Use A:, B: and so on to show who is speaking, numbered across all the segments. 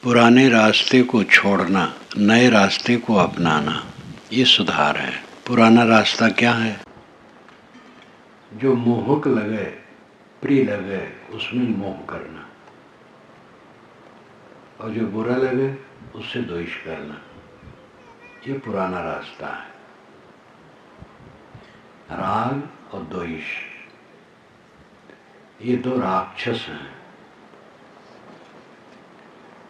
A: पुराने रास्ते को छोड़ना, नए रास्ते को अपनाना, ये सुधार है। पुराना रास्ता क्या है? जो मोहक लगे, प्रिय लगे, उसमें मोह करना, और जो बुरा लगे उससे द्वेष करना, ये पुराना रास्ता है। राग और द्वेष, ये दो राक्षस हैं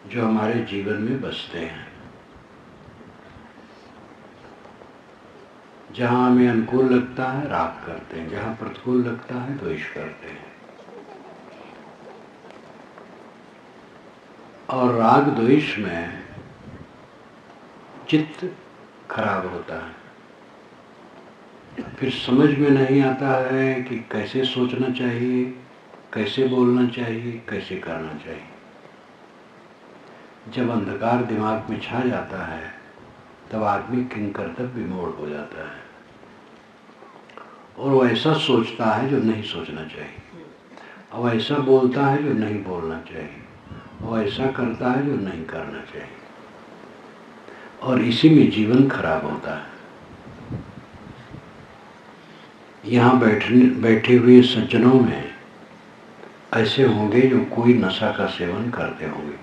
A: जो हमारे जीवन में बसते हैं। जहाँ हमें अनुकूल लगता है राग करते हैं, जहाँ प्रतिकूल लगता है द्वेष करते हैं। और राग द्वेष में चित्त खराब होता है। फिर समझ में नहीं आता है कि कैसे सोचना चाहिए, कैसे बोलना चाहिए, कैसे करना चाहिए। जब अंधकार दिमाग में छा जाता है तब आदमी किंकर्तव्य विमूढ़ हो जाता है और वो ऐसा सोचता है जो नहीं सोचना चाहिए, और ऐसा बोलता है जो नहीं बोलना चाहिए, और ऐसा करता है जो नहीं करना चाहिए, और इसी में जीवन खराब होता है। यहाँ बैठे हुए सज्जनों में ऐसे होंगे जो कोई नशा का सेवन करते होंगे,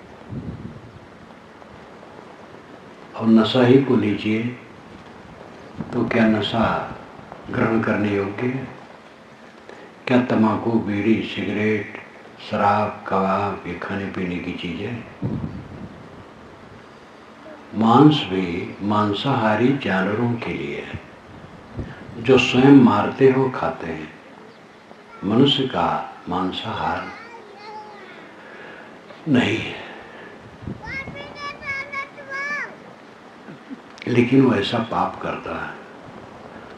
A: और नशा ही को लीजिए तो क्या नशा ग्रहण करने योग्य है? क्या तंबाकू, बीड़ी, सिगरेट, शराब, कबाब ये खाने पीने की चीज है? मांस भी मांसाहारी जानवरों के लिए है जो स्वयं मारते हो खाते हैं। मनुष्य का मांसाहार नहीं है, लेकिन वो ऐसा पाप करता है।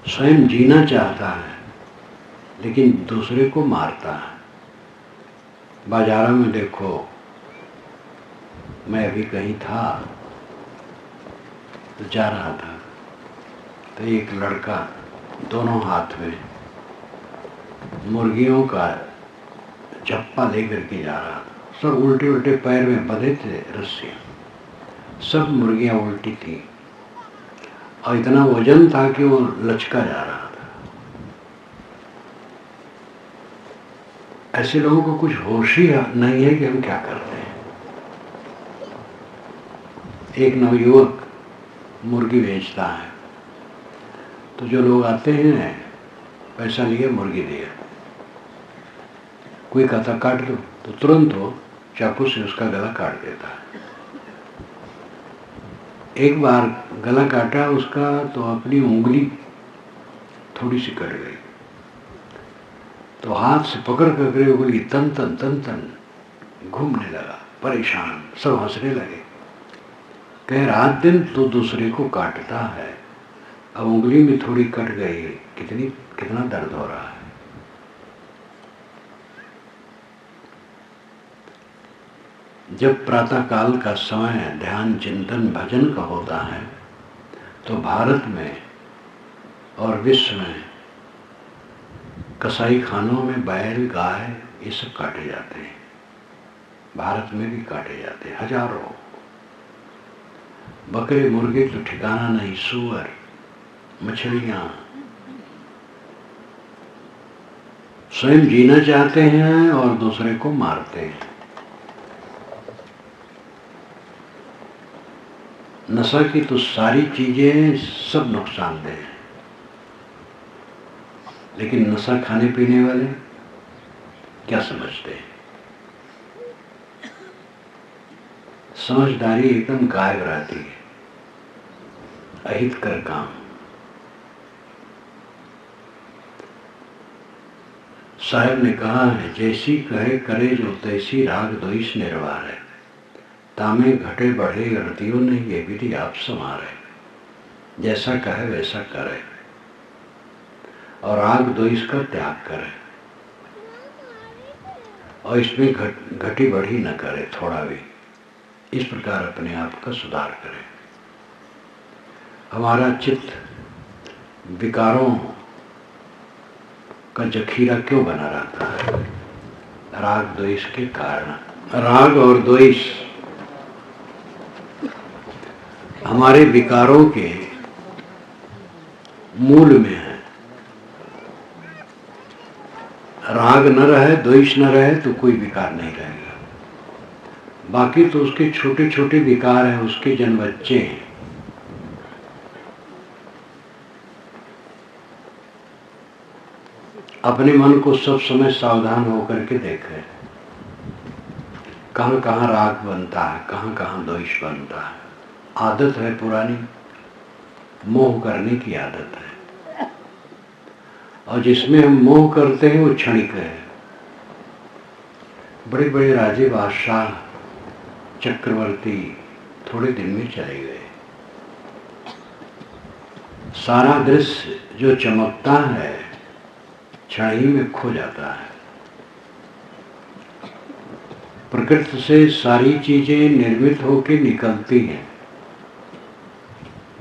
A: स्वयं जीना चाहता है लेकिन दूसरे को मारता है। बाजारों में देखो, मैं अभी कहीं था तो जा रहा था तो एक लड़का दोनों हाथ में मुर्गियों का झप्पा लेकर के जा रहा था। सब उल्टे उल्टे पैर में बंधे थे रस्सियां, सब मुर्गियां उल्टी थी और इतना वजन था कि वो लचका जा रहा था। ऐसे लोगों को कुछ होश ही नहीं है कि हम क्या करते हैं। एक नवयुवक मुर्गी बेचता है तो जो लोग आते हैं पैसा लिए मुर्गी दिया, कोई कहता काट दो तो तुरंत वो चाकू से उसका गला काट देता है। एक बार गला काटा उसका तो अपनी उंगली थोड़ी सी कट गई, तो हाथ से पकड़ कर उंगली तन तन घूमने लगा, परेशान। सब हंसने लगे, कह रात दिन तो दूसरे को काटता है, अब उंगली में थोड़ी कट गई, कितना दर्द हो रहा है। जब प्रातः काल का समय ध्यान चिंतन भजन का होता है तो भारत में और विश्व में कसाई खानों में बैल, गाय ये सब काटे जाते हैं। भारत में भी काटे जाते हैं हजारों। बकरे मुर्गे तो ठिकाना नहीं, सूअर, मछलियां। स्वयं जीना चाहते हैं और दूसरे को मारते हैं। नशा की तो सारी चीजें सब नुकसानदेह हैं, लेकिन नशा खाने पीने वाले क्या समझते हैं? समझदारी एकदम गायब रहती है। अहित कर काम। साहब ने कहा है, जैसी कहे करे जो तैसी राग द्वेष निर्वार है, तामे घटे बढ़े रतियों ने ये विधि आप संवारे। जैसा कहे वैसा करे और राग द्वेष का त्याग करे, और इसमें घटी बढ़ी न करे थोड़ा भी। इस प्रकार अपने आप का सुधार करे। हमारा चित्त विकारों का जखीरा क्यों बना रहता है? राग द्वेष के कारण। राग और द्वेष हमारे विकारों के मूल में है। राग न रहे, द्वेष न रहे तो कोई विकार नहीं रहेगा। बाकी तो उसके छोटे छोटे विकार हैं, उसके जन्म बच्चे हैं। अपने मन को सब समय सावधान होकर के देखें, कहाँ कहाँ राग बनता है, कहाँ कहाँ द्वेष बनता है। आदत है पुरानी, मोह करने की आदत है, और जिसमें हम मोह करते हैं वो क्षणिक है। बड़े बड़े राजे बादशाह चक्रवर्ती थोड़े दिन में चले गए। सारा दृश्य जो चमकता है क्षण ही में खो जाता है। प्रकृति से सारी चीजें निर्मित होकर निकलती हैं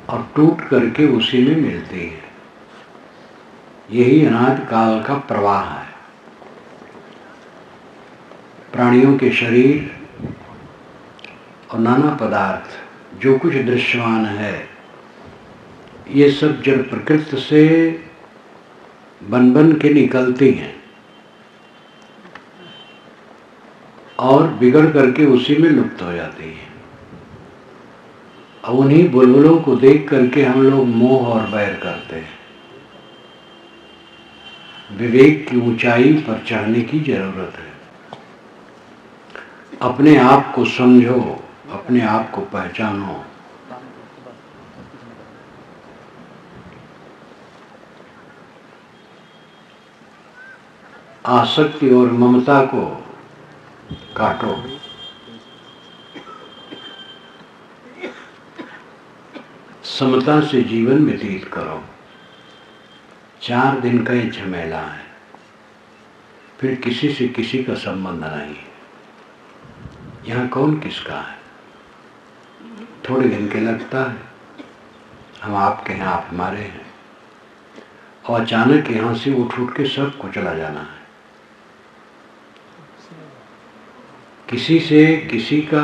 A: और टूट करके उसी में मिलती हैं। यही अनादि काल का प्रवाह है। प्राणियों के शरीर और नाना पदार्थ जो कुछ दृश्यमान है, ये सब जड़ प्रकृति से बन बन के निकलती हैं और बिगड़ करके उसी में लुप्त हो जाती हैं। अब उन्हीं बुलबुलों को देख करके हम लोग मोह और बैर करते हैं। विवेक की ऊंचाई पर चढ़ने की जरूरत है। अपने आप को समझो, अपने आप को पहचानो। आसक्ति और ममता को काटो। समता से जीवन व्यतीत करो। 4 दिन का ये झमेला है, फिर किसी से किसी का संबंध नहीं। यहाँ कौन किसका है? थोड़े दिन के लगता है, हम आपके हैं, आप हमारे हैं, और अचानक यहाँ से उठ उठ के सबको चला जाना है। किसी से किसी का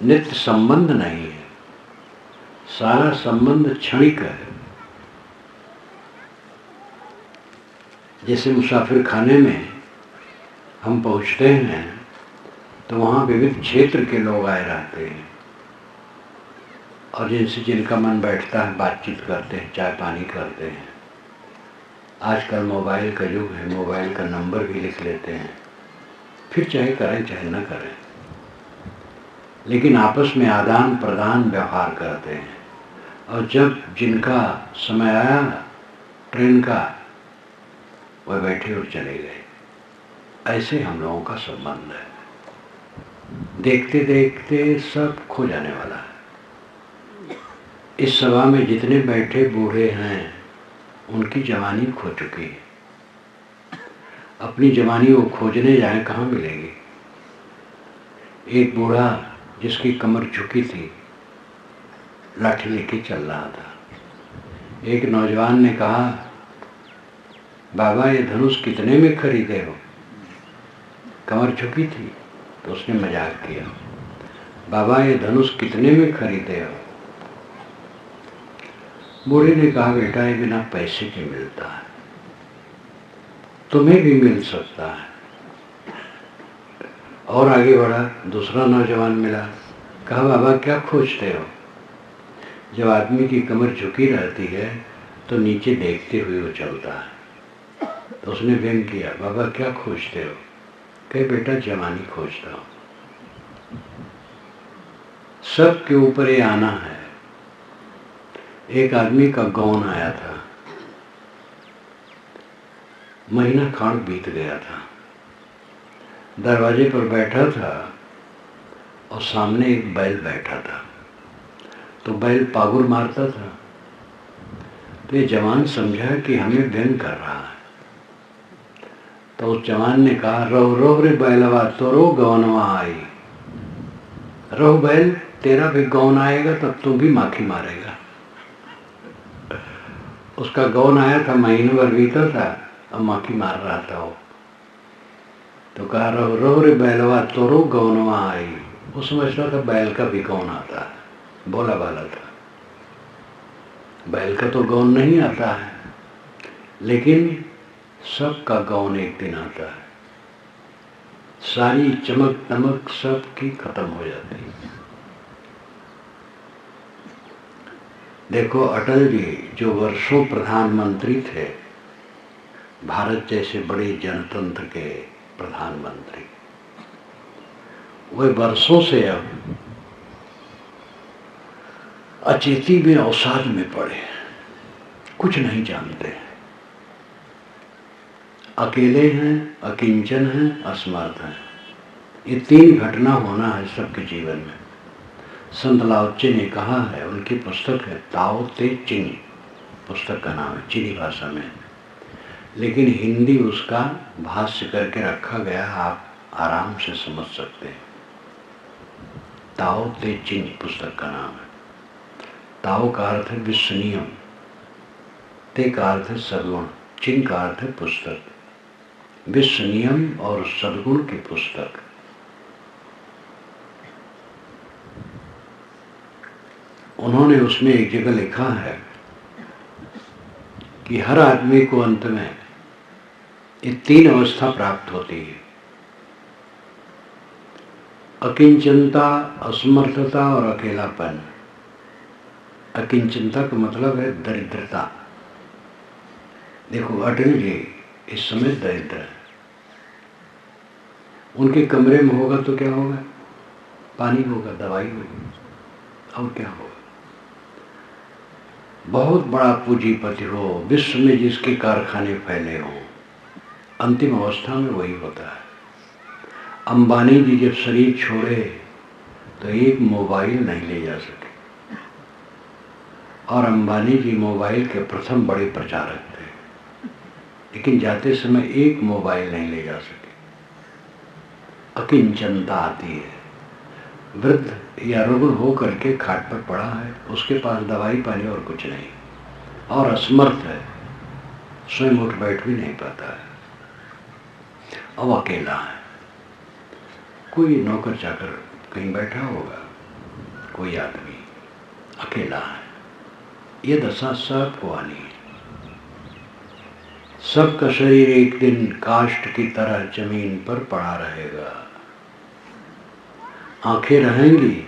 A: नित्य संबंध नहीं है, सारा संबंध क्षणिक है। जैसे मुसाफिर खाने में हम पहुँचते हैं तो वहाँ विविध क्षेत्र के लोग आए रहते हैं और जिनसे जिनका मन बैठता है बातचीत करते हैं, चाय पानी करते हैं। आजकल मोबाइल का युग है, मोबाइल का नंबर भी लिख लेते हैं, फिर चाहे करें चाहे न करें, लेकिन आपस में आदान प्रदान व्यवहार करते हैं। और जब जिनका समय आया ट्रेन का, वह बैठे और चले गए। ऐसे हम लोगों का संबंध है। देखते देखते सब खो जाने वाला है। इस सभा में जितने बैठे बूढ़े हैं उनकी जवानी खो चुकी है। अपनी जवानी वो खोजने जाए, कहाँ मिलेगी? एक बूढ़ा जिसकी कमर झुकी थी लाठी लेके चल रहा था। एक नौजवान ने कहा, बाबा ये धनुष कितने में खरीदे हो? कमर झुकी थी तो उसने मजाक किया, बाबा ये धनुष कितने में खरीदे हो? बूढ़े ने कहा, बेटा ये बिना पैसे के मिलता है, तुम्हें भी मिल सकता है। और आगे बढ़ा, दूसरा नौजवान मिला, कहा, बाबा क्या खोजते हो? जब आदमी की कमर झुकी रहती है तो नीचे देखते हुए वो चलता है। तो उसने व्यंग किया, बाबा क्या खोजते हो? कहे, बेटा जवानी खोजता हूं। सब के ऊपर ये आना है। एक आदमी का गौन आया था, महीना खांड बीत गया था। दरवाजे पर बैठा था और सामने एक बैल बैठा था। तो बैल पागुर मारता था। तो ये जवान समझा कि हमें व्यंग कर रहा है। तो उस जवान ने कहा, रहो रहो रे बैलवा, तो रो गौनवा आई। रहो बैल, तेरा भी गौन आएगा तब तू भी माखी मारेगा। उसका गौन आया था, महीने भर बीता था और माखी मार रहा था वो। तो कहा, रहो रहो रे बैलवा, तो रो गौनवा आई। वो समझता था बैल का भी गौन आता है। भोला भाला था। बैल का तो गौन नहीं आता है, लेकिन सबका गौन एक दिन आता है। सारी चमक दमक सबकी खत्म हो जाती है। देखो अटल जी जो वर्षों प्रधानमंत्री थे, भारत जैसे बड़े जनतंत्र के प्रधानमंत्री, वे वर्षों से अब अचेती में अवसाद में पड़े, कुछ नहीं जानते हैं, अकेले हैं, अकिंचन हैं, असमर्थ हैं। ये तीन घटना होना है सबके जीवन में। संत लाओ त्से ने कहा है, उनकी पुस्तक है ताओ ते चिंग, पुस्तक का नाम है, चीनी भाषा में, लेकिन हिंदी उसका भाष्य करके रखा गया, आप आराम से समझ सकते हैं। ताओ ते चिंग पुस्तक का नाम है। ताओ का अर्थ है विश्व नियम, ते का अर्थ है सद्गुण, चिंग का अर्थ है पुस्तक। विश्व नियम और सद्गुण की पुस्तक। उन्होंने उसमें एक जगह लिखा है कि हर आदमी को अंत में ये तीन अवस्था प्राप्त होती है, अकिंचनता, असमर्थता और अकेलापन। अकिंचनता का मतलब है दरिद्रता। देखो अटल जी इस समय दरिद्र है। उनके कमरे में होगा तो क्या होगा? पानी होगा, दवाई होगी, और क्या होगा? बहुत बड़ा पूंजीपति हो, विश्व में जिसके कारखाने फैले हों, अंतिम अवस्था में वही होता है। अंबानी जी जब शरीर छोड़े तो एक मोबाइल नहीं ले जा सके, और अंबानी जी मोबाइल के प्रथम बड़े प्रचारक थे, लेकिन जाते समय एक मोबाइल नहीं ले जा सके। अकिंचनता आती है। वृद्ध या रुग्ण हो करके खाट पर पड़ा है, उसके पास दवाई पानी और कुछ नहीं, और असमर्थ है, स्वयं उठ बैठ भी नहीं पाता है, अब अकेला है। कोई नौकर चाकर कहीं बैठा होगा, कोई आदमी अकेला है। ये दशा सबको आनी है। सबका शरीर एक दिन काष्ठ की तरह जमीन पर पड़ा रहेगा। आंखें रहेंगी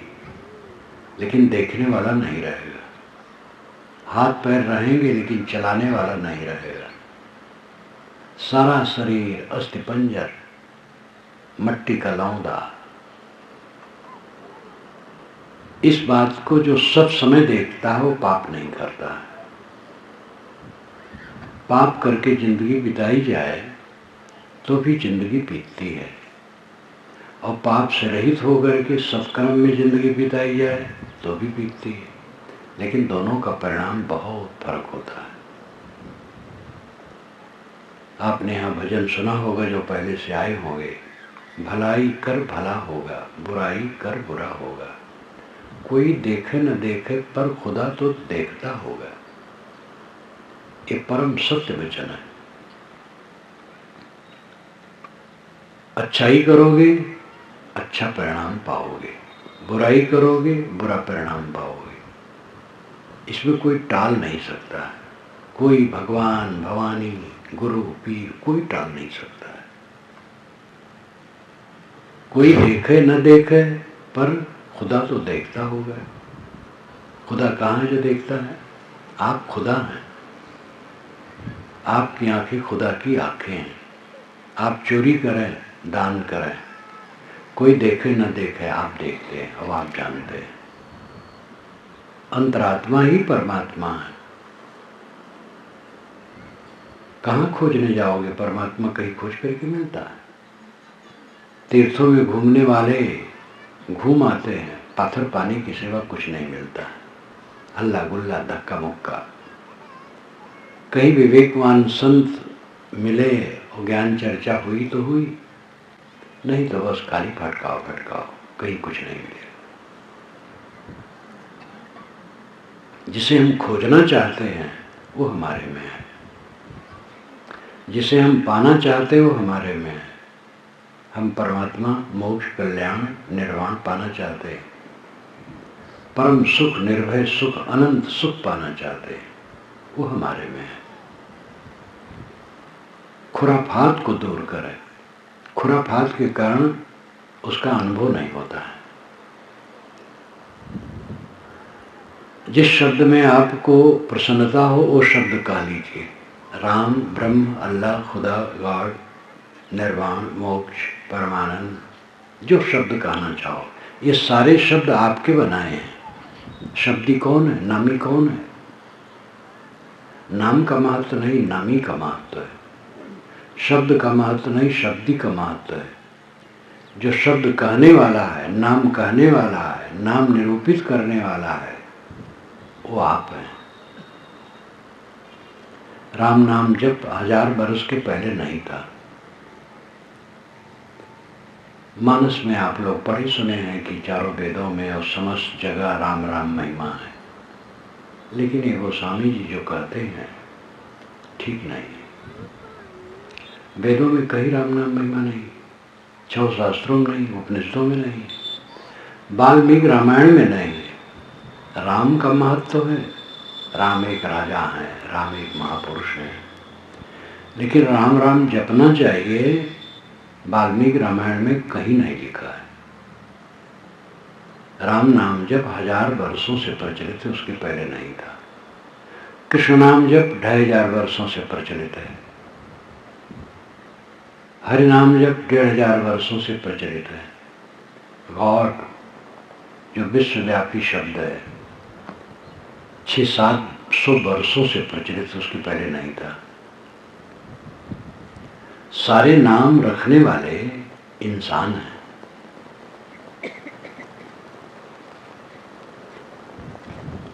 A: लेकिन देखने वाला नहीं रहेगा, हाथ पैर रहेंगे लेकिन चलाने वाला नहीं रहेगा। सारा शरीर अस्थि पंजर, मट्टी का लौंदा। इस बात को जो सब समय देखता है वो पाप नहीं करता है। पाप करके जिंदगी बिताई जाए तो भी जिंदगी बीतती है, और पाप से रहित होकर के सत्कर्म में जिंदगी बिताई जाए तो भी बीतती है, लेकिन दोनों का परिणाम बहुत फर्क होता है। आपने यहाँ भजन सुना होगा, जो पहले से आए होंगे, भलाई कर भला होगा, बुराई कर बुरा होगा। कोई देखे न देखे पर खुदा तो देखता होगा। ये परम सत्य वचन है। अच्छाई करोगे अच्छा परिणाम पाओगे, बुराई करोगे बुरा परिणाम पाओगे। इसमें कोई टाल नहीं सकता है। कोई भगवान भवानी गुरु पीर कोई टाल नहीं सकता है। कोई देखे न देखे पर खुदा तो देखता होगा। खुदा कहाँ है जो देखता है? आप खुदा हैं। आपकी आंखें खुदा की आंखें हैं। आप चोरी करें दान करें, कोई देखे न देखे आप देखते हैं और आप जानते हैं। अंतरात्मा ही परमात्मा है। कहाँ खोजने जाओगे? परमात्मा कहीं खोज करके मिलता है? तीर्थों में घूमने वाले घूम आते हैं, पाथर पानी के सिवा कुछ नहीं मिलता, हल्ला गुल्ला धक्का मुक्का। कहीं विवेकवान संत मिले और ज्ञान चर्चा हुई तो हुई, नहीं तो बस खाली फटकाओ फटकाओ, कहीं कुछ नहीं मिले। जिसे हम खोजना चाहते हैं वो हमारे में है, जिसे हम पाना चाहते हैं वो हमारे में है। हम परमात्मा मोक्ष कल्याण निर्वाण पाना चाहते हैं, परम सुख, निर्भय सुख, अनंत सुख पाना चाहते हैं, वो हमारे में है। खुराफात को दूर करें। खुराफात के कारण उसका अनुभव नहीं होता है। जिस शब्द में आपको प्रसन्नता हो वो शब्द कह लीजिए। राम, ब्रह्म, अल्लाह, खुदा, गॉड, निर्वाण, मोक्ष, परमानंद, जो शब्द कहना चाहो, ये सारे शब्द आपके बनाए हैं। शब्दी कौन है? नामी कौन है? नाम का महत्व नहीं, नामी का महत्व है। शब्द का महत्व नहीं, शब्दी का महत्व है। जो शब्द कहने वाला है, नाम कहने वाला है, नाम निरूपित करने वाला है, वो आप हैं। राम नाम जब 1000 वर्ष के पहले नहीं था। मानस में आप लोग पढ़े सुने हैं कि चारों वेदों में और समस्त जगह राम राम महिमा है, लेकिन ये गोस्वामी जी जो कहते हैं ठीक नहीं है। वेदों में कहीं राम नाम महिमा नहीं, 6 शास्त्रों में नहीं, उपनिषदों में नहीं, वाल्मीकि रामायण में नहीं है। राम का महत्व है, राम एक राजा है, राम एक महापुरुष है, लेकिन राम राम जपना चाहिए, वाल्मीकि रामायण में कहीं नहीं लिखा है। राम नाम जप 1000 वर्षों से प्रचलित है, उसके पहले नहीं था। कृष्ण नाम जप 2500 वर्षों से प्रचलित है। हरि नाम जप 1500 वर्षों से प्रचलित है। गॉड जो विश्वव्यापी शब्द है 600-700 वर्षों से प्रचलित, उसके पहले नहीं था। सारे नाम रखने वाले इंसान हैं।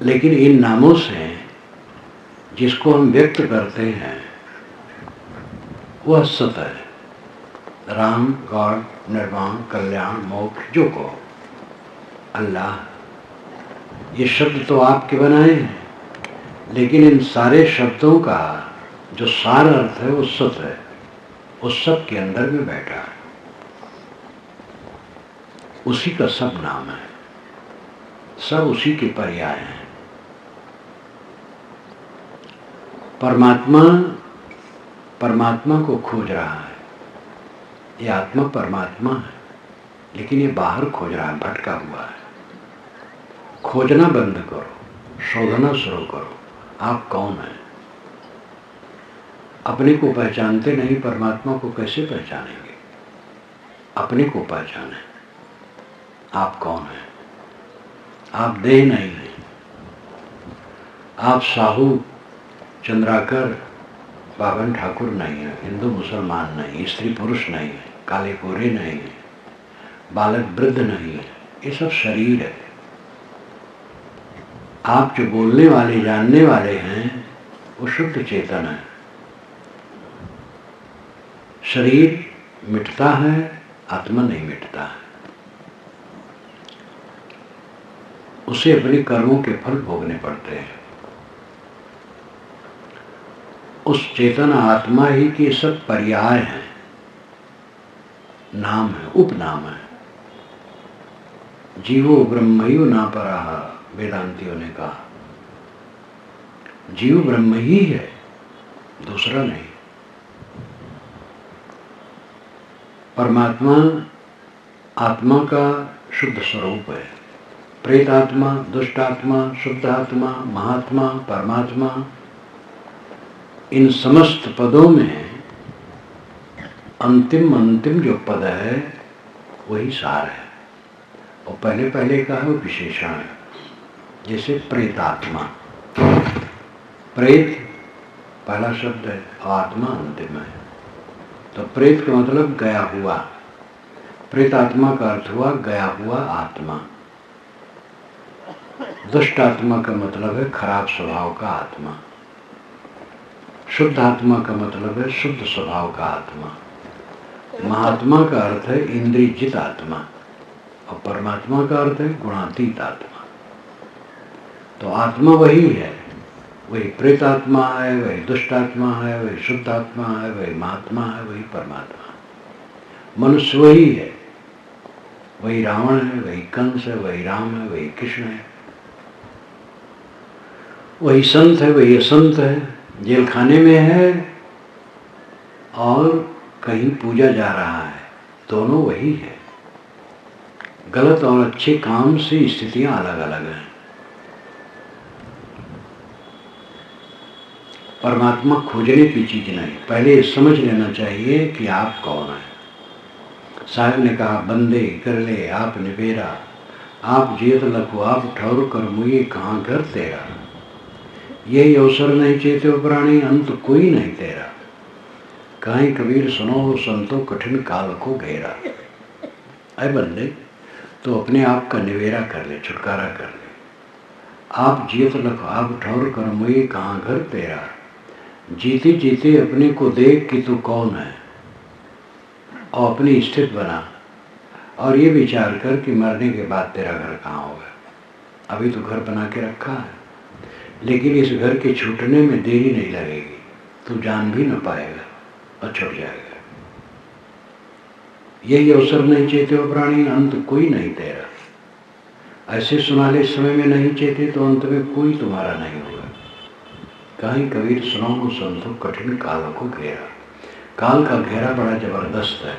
A: लेकिन इन नामों से जिसको हम व्यक्त करते हैं वह सत है। राम, गॉड, निर्वाण, कल्याण, मोक्ष, जो को अल्लाह, ये शब्द तो आपके बनाए हैं, लेकिन इन सारे शब्दों का जो सार अर्थ है वो सत है, उस सब के अंदर में बैठा है, उसी का सब नाम है, सब उसी के पर्याय हैं। परमात्मा परमात्मा को खोज रहा है, ये आत्मा परमात्मा है, लेकिन ये बाहर खोज रहा है, भटका हुआ है। खोजना बंद करो, शोधना शुरू करो। आप कौन हैं? अपने को पहचानते नहीं, परमात्मा को कैसे पहचानेंगे? अपने को पहचाने। आप कौन हैं? आप देह नहीं हैं। आप साहू, चंद्राकर, बावन ठाकुर नहीं है, हिंदू मुसलमान नहीं, स्त्री पुरुष नहीं है, काले गोरे नहीं है, बालक वृद्ध नहीं है। ये सब शरीर है। आप जो बोलने वाले, जानने वाले हैं, वो शुद्ध चेतन है। शरीर मिटता है, आत्मा नहीं मिटता है। उसे अपने कर्मों के फल भोगने पड़ते हैं। उस चेतन आत्मा ही के सब पर्याय हैं, नाम है, उपनाम है। जीवो ब्रह्मैव न परः, वेदांतियों ने कहा। जीव ब्रह्म ही है, दूसरा नहीं। परमात्मा आत्मा का शुद्ध स्वरूप है। प्रेत आत्मा, दुष्ट आत्मा, शुद्ध आत्मा, महात्मा, परमात्मा, इन समस्त पदों में अंतिम जो पद है वही सार है, और पहले पहले का है वो विशेषण है। जैसे प्रेतात्मा, प्रेत पहला शब्द है, आत्मा अंतिम है। तो प्रेत का मतलब गया हुआ, प्रेतात्मा का अर्थ हुआ गया हुआ आत्मा। दुष्ट आत्मा का मतलब है खराब स्वभाव का आत्मा। शुद्ध आत्मा का मतलब है शुद्ध स्वभाव का आत्मा। महात्मा का अर्थ है इंद्रियजित आत्मा, और परमात्मा का अर्थ है गुणातीत आत्मा। तो आत्मा वही है, वही प्रेत आत्मा है, वही दुष्ट आत्मा है, वही शुद्ध आत्मा है, वही महात्मा है, वही परमात्मा। मनुष्य वही है, वही रावण है, वही कंस है, वही राम है, वही कृष्ण है। वही संत है, वही असंत है, जेल खाने में है और कहीं पूजा जा रहा है, दोनों वही है। गलत और अच्छे काम से स्थितियां अलग अलग हैं। परमात्मा खोजने की चीज नहीं, पहले ये समझ लेना चाहिए कि आप कौन हैं। साहब ने कहा, बंदे कर ले आप निबेरा, आप जियत लखो आप ठौर कर मुझे कहाँ घर तेरा। यही अवसर नहीं चेते प्राणी, अंत कोई नहीं तेरा। कहीं कबीर सुनो संतो कठिन काल को घेरा। अरे बंदे, तो अपने आप का निवेरा कर ले, छुटकारा कर ले। आप जियत लखो आप ठौर कर मुझे कहाँ घर तेरा। जीते जीते अपने को देख कि तू कौन है और अपनी स्थिति बना, और ये विचार कर कि मरने के बाद तेरा घर कहाँ होगा। अभी तो घर बना के रखा है, लेकिन इस घर के छूटने में देरी नहीं लगेगी, तू जान भी न पाएगा और छूट जाएगा। यही अवसर नहीं चेते हो प्राणी, अंत कोई नहीं तेरा। ऐसे सुनाले समय में नहीं चेते तो अंत में कोई तुम्हारा नहीं होगा। कहीं कबीर सुनो संतो कठिन काल को घेरा। काल का घेरा बड़ा जबरदस्त है।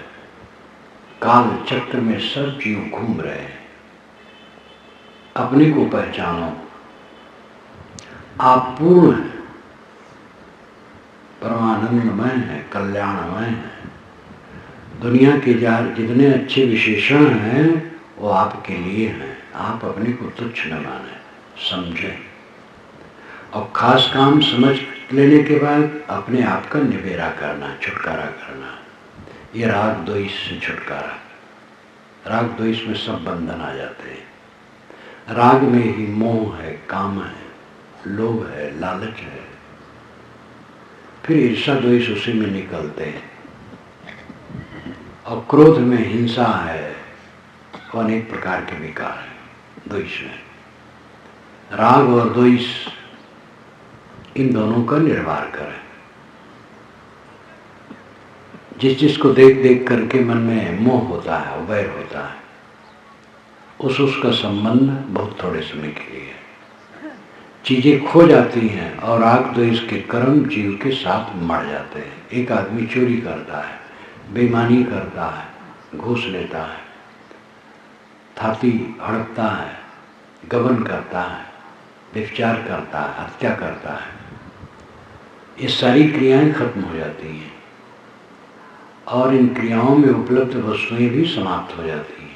A: काल चक्र में सब जीव घूम रहे हैं। अपने को पहचानो, आप पूर्ण हैं, परमानंदमय है, कल्याणमय है। दुनिया के जितने अच्छे विशेषण हैं वो आपके लिए हैं। आप अपने को तुच्छ न माने, समझें, और खास काम समझ लेने के बाद अपने आप का निबेरा करना, छुटकारा करना। ये राग द्वेष से छुटकारा। राग द्वेष में सब बंधन आ जाते हैं। राग में ही मोह है, काम है, लोभ है, लालच है, फिर ईर्षा द्वेष उसी में निकलते हैं, और क्रोध में हिंसा है, अनेक प्रकार के विकार हैं द्वेष में। राग और द्वेष इन दोनों का निर्वाह करें। जिस जिसको देख देख करके मन में मोह होता है, वैर होता है, उसका संबंध बहुत थोड़े समय के लिए है। चीजें खो जाती हैं और राग द्वेष के कर्म जीव के साथ मर जाते हैं। एक आदमी चोरी करता है, बेईमानी करता है, घूस लेता है, थाती हड़पता है, गबन करता है, व्यभिचार करता है, हत्या करता है, ये सारी क्रियाएं खत्म हो जाती हैं और इन क्रियाओं में उपलब्ध वस्तुएं भी समाप्त हो जाती हैं।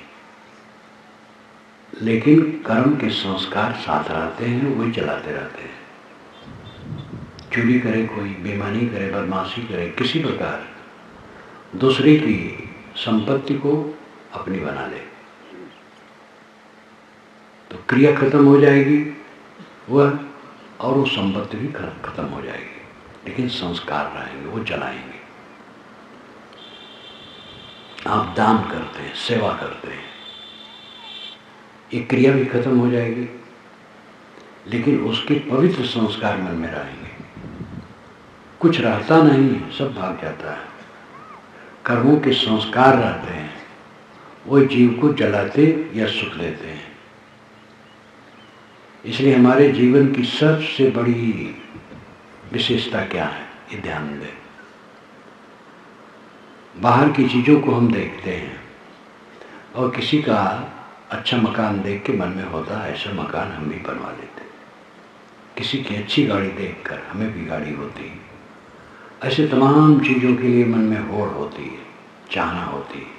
A: लेकिन कर्म के संस्कार साथ रहते हैं, वही चलाते रहते हैं। चोरी करे कोई, बेईमानी करे, बदमाशी करे, किसी प्रकार दूसरे की संपत्ति को अपनी बना ले, तो क्रिया खत्म हो जाएगी वह, और वो संपत्ति भी खत्म हो जाएगी, लेकिन संस्कार रहेंगे, वो चलाएंगे। आप दान करते हैं, सेवा करते हैं, ये क्रिया भी खत्म हो जाएगी, लेकिन उसके पवित्र संस्कार मन में रहेंगे। कुछ रहता नहीं है, सब भाग जाता है। कर्मों के संस्कार रहते हैं, वो जीव को जलाते या सुख देते हैं। इसलिए हमारे जीवन की सबसे बड़ी विशेषता क्या है, ये ध्यान दें। बाहर की चीज़ों को हम देखते हैं और किसी का अच्छा मकान देख के मन में होता है ऐसा मकान हम भी बनवा लेते। किसी की अच्छी गाड़ी देखकर हमें भी गाड़ी होती है। ऐसे तमाम चीज़ों के लिए मन में होड़ होती है, चाहना होती है।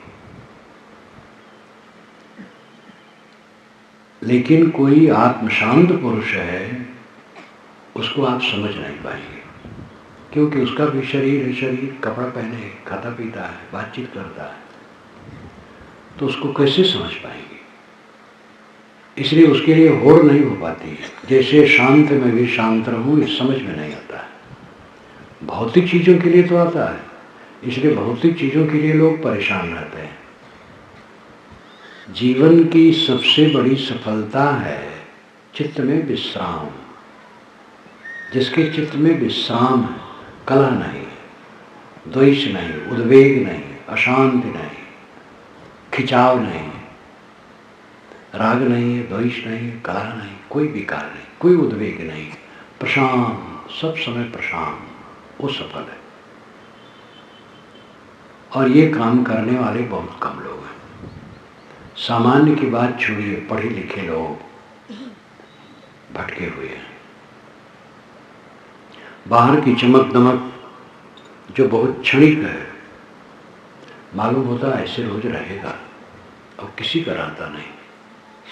A: लेकिन कोई आत्मशांत पुरुष है, उसको आप समझ नहीं पाएंगे, क्योंकि उसका भी शरीर है, शरीर कपड़ा पहने, खाता पीता है, बातचीत करता है, तो उसको कैसे समझ पाएंगे। इसलिए उसके लिए होड़ नहीं हो पाती है। जैसे शांत में भी शांत रहूं, ये समझ में नहीं आता है। भौतिक चीज़ों के लिए तो आता है, इसलिए भौतिक चीज़ों के लिए लोग परेशान रहते हैं। जीवन की सबसे बड़ी सफलता है चित्त में विश्राम। जिसके चित्त में विश्राम है, कलह नहीं, द्वेष नहीं, उद्वेग नहीं, अशांति नहीं, खिंचाव नहीं, राग नहीं है, द्वेष नहीं है, कलह नहीं, कोई विकार नहीं, कोई उद्वेग नहीं, प्रशांत, सब समय प्रशांत, वो सफल है। और ये काम करने वाले बहुत कम लोग हैं। सामान्य की बात छोड़िए, पढ़े लिखे लोग भटके हुए हैं। बाहर की चमक दमक जो बहुत क्षणिक है, मालूम होता ऐसे रोज रहेगा और किसी का रहता नहीं,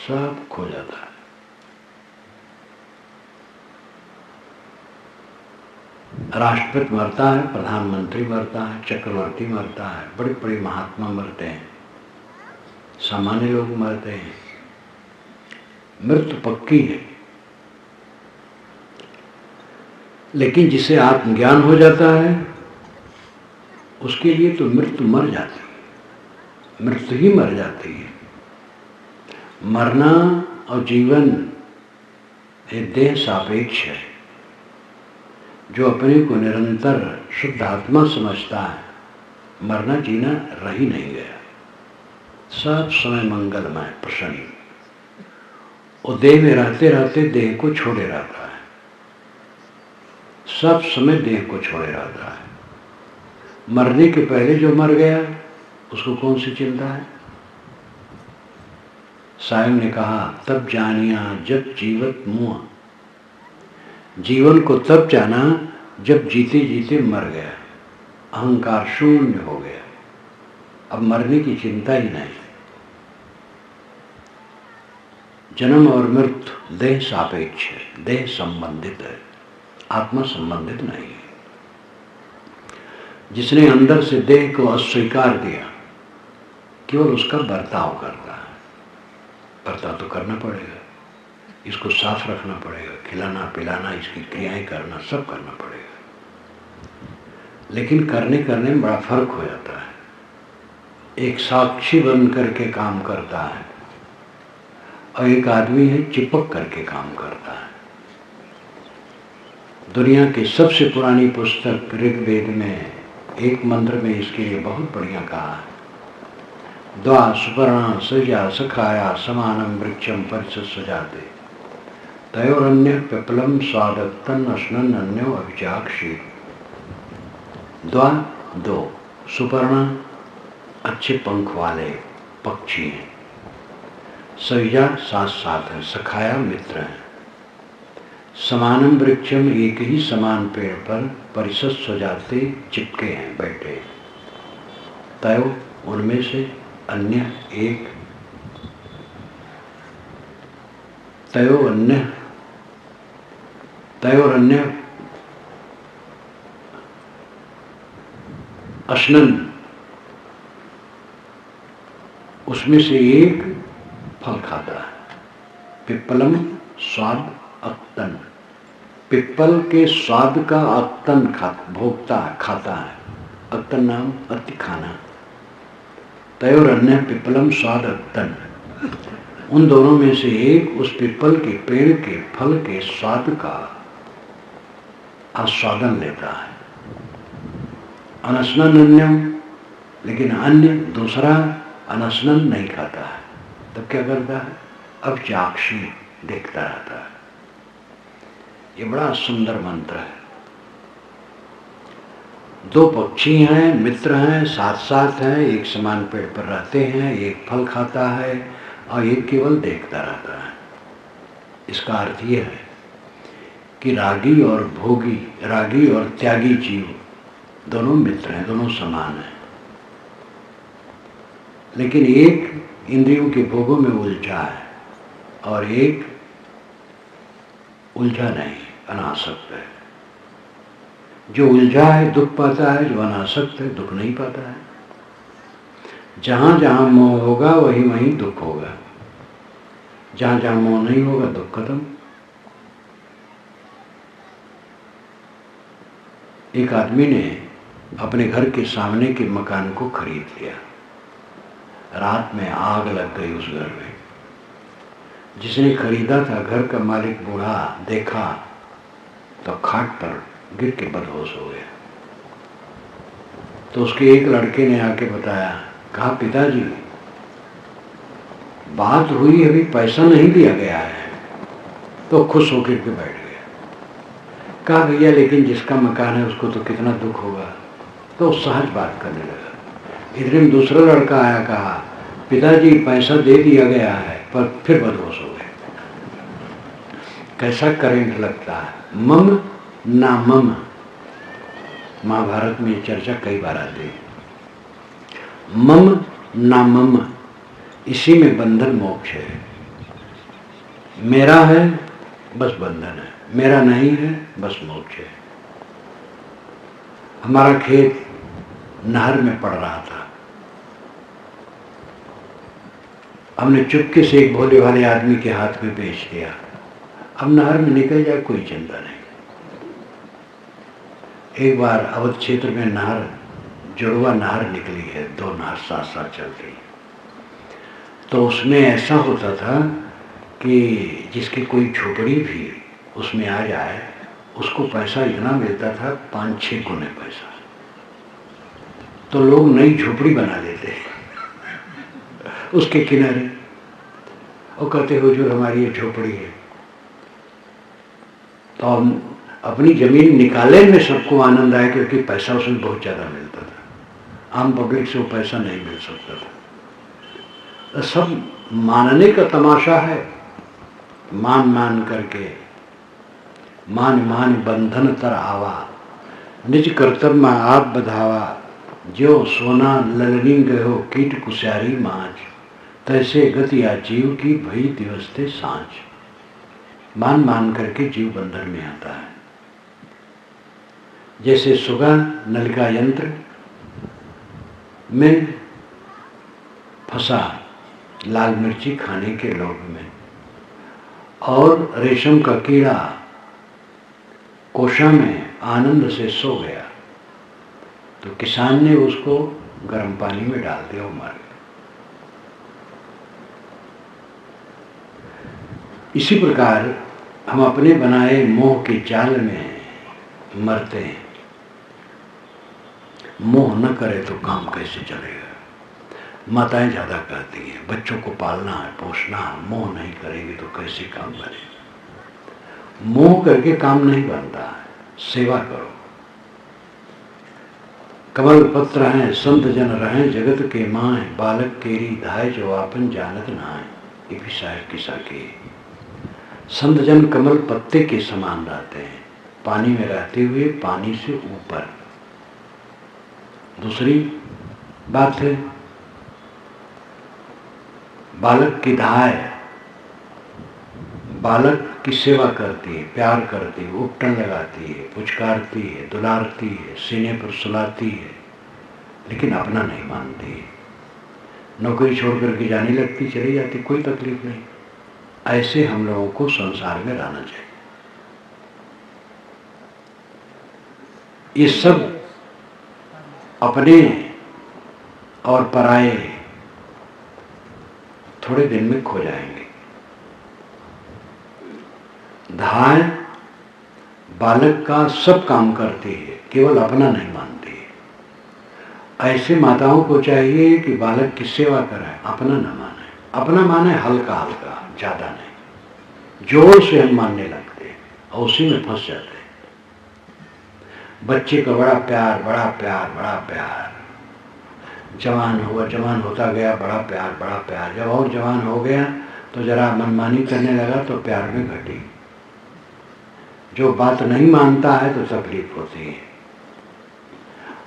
A: सब खो जाता है। राष्ट्रपति मरता है, प्रधानमंत्री मरता है, चक्रवर्ती मरता है, बड़े बड़े महात्मा मरते हैं, सामान्य लोग मरते हैं। मृत्यु पक्की है। लेकिन जिसे आत्मज्ञान हो जाता है उसके लिए तो मृत्यु मर जाती है, मृत्यु ही मर जाती है। मरना और जीवन ये देह सापेक्ष है। जो अपने को निरंतर शुद्ध आत्मा समझता है, मरना जीना रह ही नहीं गया, सब समय मंगलमय प्रसन्न। और देह में रहते रहते देह को छोड़े रहता है, सब समय देह को छोड़े रहता है। मरने के पहले जो मर गया उसको कौन सी चिंता है। सायं ने कहा, तब जानिया जब जीवत मुआ। जीवन को तब जाना जब जीते जीते मर गया, अहंकार शून्य हो गया, अब मरने की चिंता ही नहीं। जन्म और मृत्यु देह सापेक्ष है, देह संबंधित है, आत्मा संबंधित नहीं है। जिसने अंदर से देह को अस्वीकार दिया, केवल उसका बर्ताव करता है। बर्ताव तो करना पड़ेगा, इसको साफ रखना पड़ेगा, खिलाना पिलाना, इसकी क्रियाएं करना, सब करना पड़ेगा। लेकिन करने करने में बड़ा फर्क हो जाता है। एक साक्षी बन करके काम करता है और एक आदमी है चिपक करके काम करता है। दुनिया की सबसे पुरानी पुस्तक ऋग्वेद में एक मंत्र में इसके लिए बहुत बढ़िया कहा है। द्वा सुपर्णा सृजा सखाया समानम वृक्षम परिषद सजाते तयोरन्य पिपलम स्वादत्तन अश्नन अन्यो अभिचाक्षी। द्वा दो, सुपर्णा अच्छे पंख वाले पक्षी हैं, सविजा साथ साथ है, सखाया मित्र हैं, समानम वृक्षम एक ही समान पेड़ पर परिषद सजाते चिपके हैं, बैठे। तयो उनमें से अन्य एक, तयोरन्य अश्नन, उसमें से एक फल खाता है। पिप्पलम स्वाद अक्तन, पिप्पल के स्वाद का अक्तन भोगता है, खाता है। अक्तन नाम अति खाना। तयोरन्य पिप्पलम स्वाद अक्तन, उन दोनों में से एक उस पिप्पल के पेड़ के फल के स्वाद का आस्वादन लेता है। अनशनन अन्यम, लेकिन अन्य दूसरा अनशनन नहीं खाता है। तब क्या करता है, अब चाक्षी देखता रहता है। ये बड़ा सुंदर मंत्र है। दो पक्षी हैं, मित्र हैं, साथ साथ हैं, एक समान पेड़ पर रहते हैं, एक फल खाता है और एक केवल देखता रहता है। इसका अर्थ यह है कि रागी और भोगी, रागी और त्यागी जीव दोनों मित्र हैं, दोनों समान हैं। लेकिन एक इंद्रियों के भोगों में उलझा है और एक उलझा नहीं, अनासक्त है। जो उलझा है दुख पाता है, जो अनासक्त है दुख नहीं पाता है। जहाँ जहाँ मोह होगा वहीं वहीं दुख होगा, जहाँ जहाँ मोह नहीं होगा दुख खत्म। एक आदमी ने अपने घर के सामने के मकान को खरीद लिया। रात में आग लग गई उस घर में। जिसने खरीदा था, घर का मालिक बूढ़ा, देखा तो खाट पर गिर के बदहोश हो गया। तो उसके एक लड़के ने आके बताया, कहा पिताजी बात हुई, अभी पैसा नहीं दिया गया है। तो खुश होकर के बैठ गया। कहा भैया लेकिन जिसका मकान है उसको तो कितना दुख होगा। तो सहज बात करने लगा। इधर में दूसरा लड़का आया, कहा पिताजी पैसा दे दिया गया है, पर फिर बदहोश हो गए। कैसा करंट लगता है। मम ना मम, महाभारत में ये चर्चा कई बार आती है। मम ना मम, इसी में बंधन मोक्ष है। मेरा है बस बंधन है, मेरा नहीं है बस मोक्ष है। हमारा खेत नहर में पड़ रहा था, हमने चुपके से एक भोले वाले आदमी के हाथ में बेच दिया। अब नहर में निकल जाए कोई चिंता नहीं। एक बार अवध क्षेत्र में नहर, जुड़वा नहर निकली है, 2 नहर साथ साथ चल रही। तो उसमें ऐसा होता था कि जिसकी कोई झोपड़ी भी उसमें आ जाए, उसको पैसा इतना मिलता था 5-6 गुने पैसा। तो लोग नई झोपड़ी बना लेते उसके किनारे और कहते हुजूर हमारी ये झोपड़ी है। तो हम अपनी जमीन निकालने में सबको आनंद आया, क्योंकि पैसा उसमें बहुत ज़्यादा मिलता था। आम पब्लिक से वो पैसा नहीं मिल सकता था। तो सब मानने का तमाशा है। मान मान करके मान मान बंधन तर आवा, निज कर्तव्य में आप बधावा, जो सोना ललनी गयो कीट कुश्यारी माँच, तैसे गति आ जीव की भई दिवस थे सांझ। मान मान करके जीव बंधन में आता है। जैसे सुगा नलिका यंत्र में फंसा लाल मिर्ची खाने के लोभ में, और रेशम का कीड़ा कोशा में आनंद से सो गया, तो किसान ने उसको गर्म पानी में डाल दिया, वो मर गया। इसी प्रकार हम अपने बनाए मोह के जाल में मरते हैं। मोह न करे तो काम कैसे चलेगा। माताएं ज़्यादा कहती हैं बच्चों को पालना है, पोषना है, मोह नहीं करेंगे तो कैसे काम बनेगा। मोह करके काम नहीं बनता है, सेवा करो। कमल पत्र हैं संत जन रहें जगत के माए, बालक केरी धाय जो आपन जानत नाय। ये भी शायर की साखी। संत जन कमल पत्ते के समान रहते हैं, पानी में रहते हुए पानी से ऊपर। दूसरी बात है बालक की धाय, बालक की सेवा करती है, प्यार करती है, उपटन लगाती है, पुचकारती है, दुलारती है, सीने पर सुलाती है, लेकिन अपना नहीं मानती है। नौकरी छोड़ करके जाने लगती, चली जाती, कोई तकलीफ नहीं। ऐसे हम लोगों को संसार में रहना चाहिए। ये सब अपने और पराये थोड़े दिन में खो जाएंगे। धाय बालक का सब काम करती है, केवल अपना नहीं मानती है। ऐसे माताओं को चाहिए कि बालक की सेवा करें, अपना न माने। अपना माने हल्का हल्का, ज्यादा नहीं। जोर से हम मानने लगते हैं और उसी में फंस जाते हैं। बच्चे का बड़ा प्यार, बड़ा प्यार, बड़ा प्यार। जवान हुआ, जवान होता गया, बड़ा प्यार, बड़ा प्यार। जब और जवान हो गया तो जरा मनमानी करने लगा तो प्यार में घटी। जो बात नहीं मानता है तो तकलीफ होती है।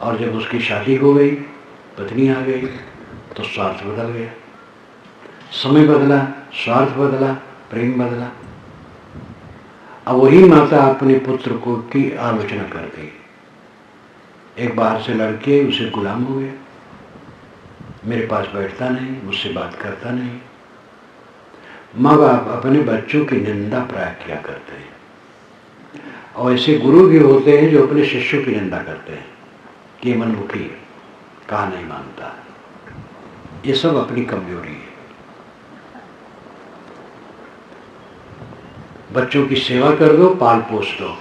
A: और जब उसकी शादी हो गई, पत्नी आ गई, तो स्वार्थ बदल गया। समय बदला, स्वार्थ बदला, प्रेम बदला। अब वही माता अपने पुत्र को की आलोचना कर दी। एक बाहर से लड़के उसे गुलाम हो गया, मेरे पास बैठता नहीं, मुझसे बात करता नहीं। माँ बाप अपने बच्चों की निंदा प्राय किया करते हैं, और ऐसे गुरु भी होते हैं जो अपने शिष्यों की निंदा करते हैं कि ये मनमुखी है, कहा नहीं मानता। ये सब अपनी कमजोरी है। बच्चों की सेवा कर दो, पाल पोस दो,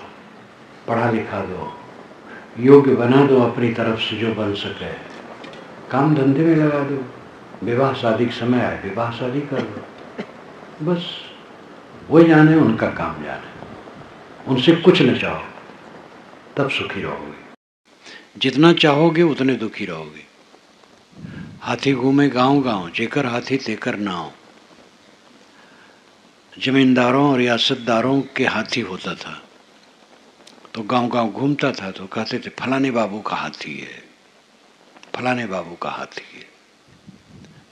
A: पढ़ा लिखा दो, योग्य बना दो अपनी तरफ से जो बन सके। काम धंधे में लगा दो, विवाह शादी का समय आए विवाह शादी कर दो। बस वो जाने, उनका काम जाने, उनसे कुछ न चाहो। तब सुखी रहोगे। जितना चाहोगे उतने दुखी रहोगे। हाथी घूमे गांव गांव, जेकर हाथी तेकर नाव। जमींदारों और रियासतदारों के हाथी होता था तो गांव गांव घूमता था तो कहते थे फलाने बाबू का हाथी है, फलाने बाबू का हाथी है।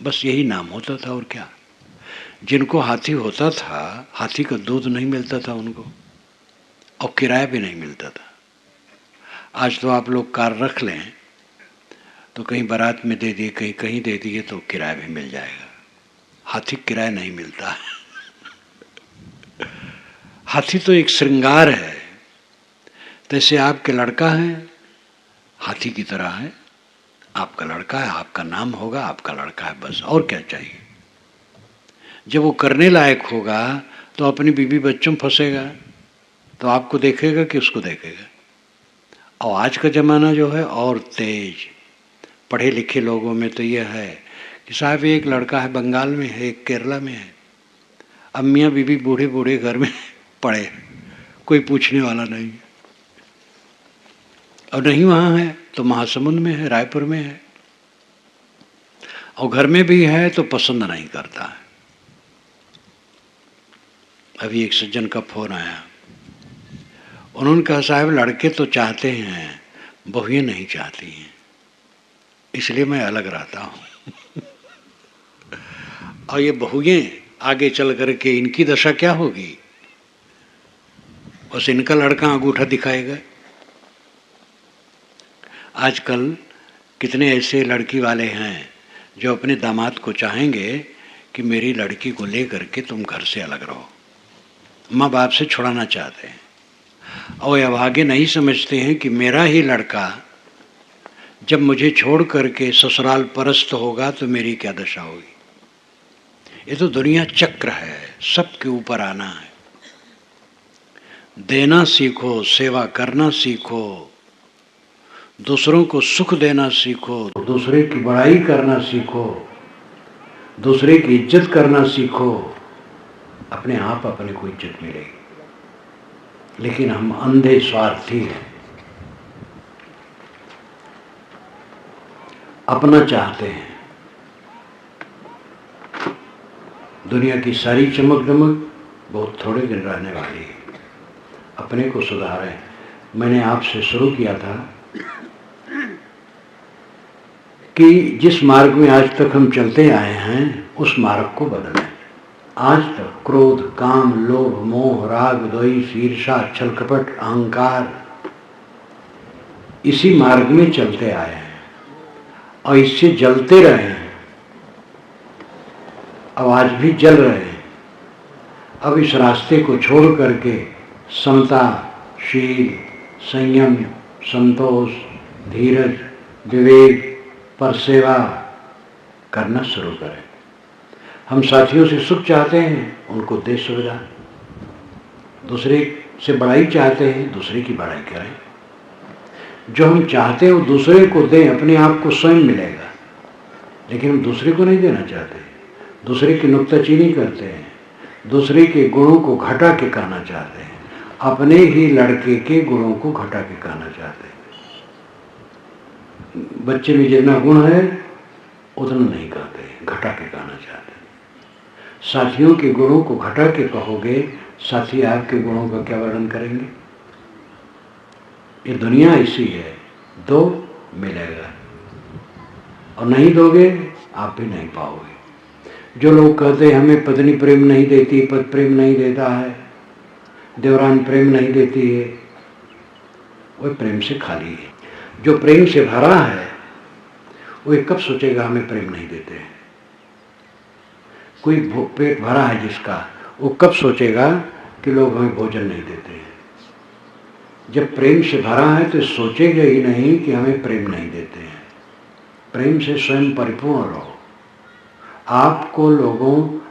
A: बस यही नाम होता था और क्या। जिनको हाथी होता था, हाथी का दूध नहीं मिलता था उनको, और किराया भी नहीं मिलता था। आज तो आप लोग कार रख लें तो कहीं बारात में दे दिए, कहीं कहीं दे दिए तो किराया भी मिल जाएगा। हाथी किराया नहीं मिलता है। हाथी तो एक श्रृंगार है। जैसे आपके लड़का है, हाथी की तरह है। आपका लड़का है, आपका नाम होगा, आपका लड़का है, बस और क्या चाहिए। जब वो करने लायक होगा तो अपनी बीवी बच्चों में फंसेगा तो आपको देखेगा कि उसको देखेगा। और आज का ज़माना जो है और तेज, पढ़े लिखे लोगों में तो यह है कि साहब एक लड़का है बंगाल में है, एक केरला में है, अब मियाँ बीवी बूढ़े बूढ़े घर में पड़े, कोई पूछने वाला नहीं। और नहीं वहाँ है तो महासमुंद में है, रायपुर में है, और घर में भी है तो पसंद नहीं करता है। अभी एक सज्जन का फोन आया, उन्होंने कहा साहब लड़के तो चाहते हैं, बहुएं नहीं चाहती हैं, इसलिए मैं अलग रहता हूँ। और ये बहुएं आगे चल करके इनकी दशा क्या होगी। बस इनका लड़का अंगूठा दिखाएगा। आजकल कितने ऐसे लड़की वाले हैं जो अपने दामाद को चाहेंगे कि मेरी लड़की को ले करके तुम घर से अलग रहो, माँ बाप से छुड़ाना चाहते हैं। और अब आगे नहीं समझते हैं कि मेरा ही लड़का जब मुझे छोड़ करके ससुराल परस्त होगा तो मेरी क्या दशा होगी। ये तो दुनिया चक्र है, सबके ऊपर आना है। देना सीखो, सेवा करना सीखो, दूसरों को सुख देना सीखो, दूसरे की बड़ाई करना सीखो, दूसरे की इज्जत करना सीखो, अपने आप अपने को इज्जत मिलेगी। लेकिन हम अंधे स्वार्थी हैं, अपना चाहते हैं। दुनिया की सारी चमक दमक बहुत थोड़े दिन रहने वाली है, अपने को सुधारें। मैंने आपसे शुरू किया था कि जिस मार्ग में आज तक हम चलते आए हैं उस मार्ग को बदलें। आज तक क्रोध, काम, लोभ, मोह, राग, द्वेष, ईर्षा, छल कपट, अहंकार, इसी मार्ग में चलते आए हैं और इससे जलते रहे हैं। अब आज भी जल रहे हैं। अब इस रास्ते को छोड़ करके समता, शील, संयम, संतोष, धीरज, विवेक पर सेवा करना शुरू करें। हम साथियों से सुख चाहते हैं, उनको दे सुविधा। दूसरे से बड़ाई चाहते हैं, दूसरे की बड़ाई करें। जो हम चाहते हैं वो दूसरे को दें, अपने आप को स्वयं मिलेगा। लेकिन हम दूसरे को नहीं देना चाहते, दूसरे की नुक्ताचीनी करते हैं, दूसरे के गुणों को घटा के कहना चाहते हैं, अपने ही लड़के के गुणों को घटा के कहना चाहते हैं। बच्चे में जितना गुण है उतना नहीं कहते, घटा के कहना चाहते हैं। साथियों के गुणों को घटा के कहोगे, साथी आपके गुणों का क्या वर्णन करेंगे। ये दुनिया ऐसी है, दो मिलेगा और नहीं दोगे आप भी नहीं पाओगे। जो लोग कहते हैं हमें पत्नी प्रेम नहीं देती, पति प्रेम नहीं देता है, देवरान प्रेम नहीं देती है, वो प्रेम से खाली है। जो प्रेम से भरा है वो कब सोचेगा हमें प्रेम नहीं देते हैं। कोई पेट भरा है जिसका, वो कब सोचेगा कि लोग हमें भोजन नहीं देते हैं। जब प्रेम से भरा है तो सोचेगा ही नहीं कि हमें प्रेम नहीं देते हैं। प्रेम से स्वयं परिपूर्ण रहो।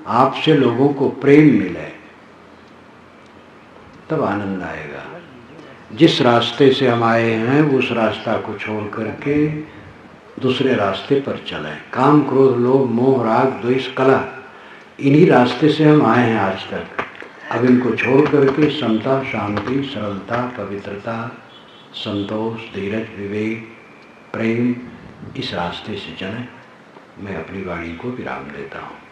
A: आपसे लोगों को प्रेम मिले तब आनंद आएगा। जिस रास्ते से हम आए हैं उस रास्ता को छोड़ करके दूसरे रास्ते पर चलें। काम, क्रोध, लोभ, मोह, राग, द्वेष, कलह, इन्हीं रास्ते से हम आए हैं आज तक। अब इनको छोड़ करके समता, शांति, सरलता, पवित्रता, संतोष, धीरज, विवेक, प्रेम, इस रास्ते से चलें। मैं अपनी वाणी को विराम देता हूँ।